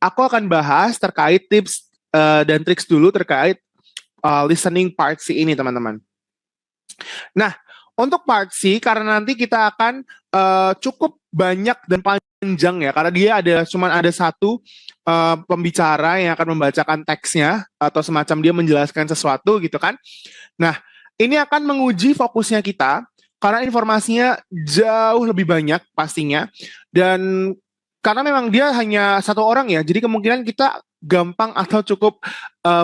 aku akan bahas terkait tips dan triks dulu terkait listening part C ini, teman-teman. Nah, untuk part C, karena nanti kita akan cukup banyak dan panjang ya, karena dia cuma ada satu pembicara yang akan membacakan teksnya, atau semacam dia menjelaskan sesuatu gitu kan. Nah, ini akan menguji fokusnya kita, karena informasinya jauh lebih banyak pastinya, dan karena memang dia hanya satu orang ya, jadi kemungkinan kita gampang atau cukup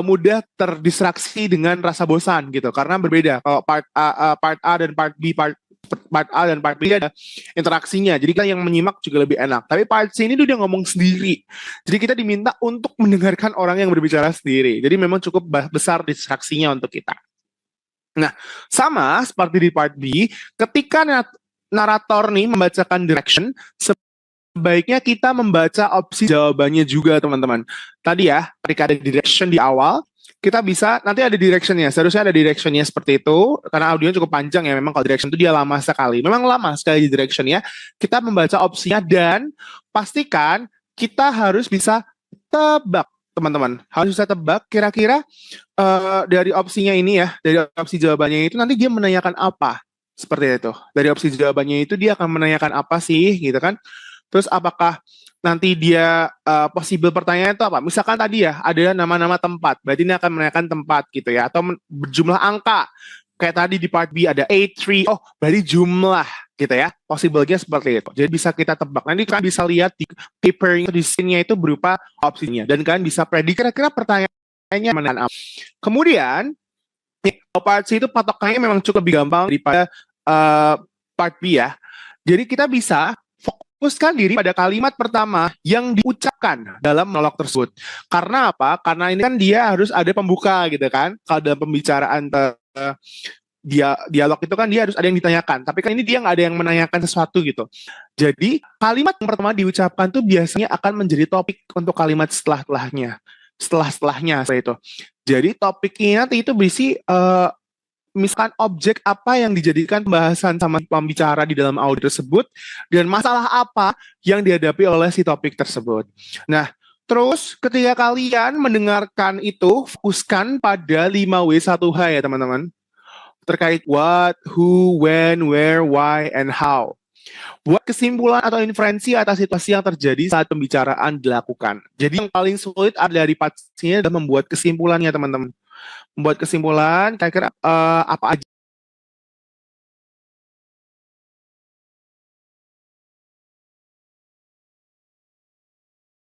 mudah terdistraksi dengan rasa bosan gitu, karena berbeda. Kalau part A dan part B, part A dan part B ada interaksinya, jadi kita yang menyimak juga lebih enak. Tapi part C ini dia ngomong sendiri, jadi kita diminta untuk mendengarkan orang yang berbicara sendiri, jadi memang cukup besar distraksinya untuk kita. Nah, sama seperti di part B, ketika narator nih membacakan direction, sebaiknya kita membaca opsi jawabannya juga, teman-teman. Tadi ya, ketika ada direction di awal, kita bisa, nanti ada directionnya, seharusnya ada directionnya seperti itu, karena audionya cukup panjang ya, memang kalau direction itu dia lama sekali. Memang lama sekali di directionnya, kita membaca opsinya, dan pastikan kita harus bisa tebak, teman-teman. Harus bisa tebak, kira-kira dari opsinya ini ya, dari opsi jawabannya itu, nanti dia menanyakan apa, seperti itu. Dari opsi jawabannya itu, dia akan menanyakan apa sih, gitu kan. Terus apakah nanti dia possible pertanyaan itu apa? Misalkan tadi ya ada nama-nama tempat, berarti ini akan menanyakan tempat gitu ya, atau jumlah angka. Kayak tadi di part B ada 83, oh berarti jumlah gitu ya, possible-nya seperti itu. Jadi bisa kita tebak. Nanti kalian bisa lihat di paper-nya, di scene-nya itu berupa opsinya, dan kalian bisa predik kira-kira pertanyaannya mana. Kemudian part C itu patokannya memang cukup lebih gampang daripada part B ya. Jadi kita bisa fokuskan diri pada kalimat pertama yang diucapkan dalam monolog tersebut. Karena apa? Karena ini kan dia harus ada pembuka gitu kan. Kalau dalam pembicaraan dialog itu kan dia harus ada yang ditanyakan. Tapi kan ini dia nggak ada yang menanyakan sesuatu gitu. Jadi kalimat yang pertama diucapkan tuh biasanya akan menjadi topik untuk kalimat setelahnya seperti itu. Jadi topik ini nanti itu berisi misalkan objek apa yang dijadikan pembahasan sama pembicara di dalam audio tersebut, dan masalah apa yang dihadapi oleh si topik tersebut. Nah, terus ketika kalian mendengarkan itu, fokuskan pada 5W1H ya teman-teman. Terkait what, who, when, where, why, and how. Buat kesimpulan atau inferensi atas situasi yang terjadi saat pembicaraan dilakukan. Jadi yang paling sulit dari part C adalah membuat kesimpulannya, teman-teman. Membuat kesimpulan, kira-kira apa aja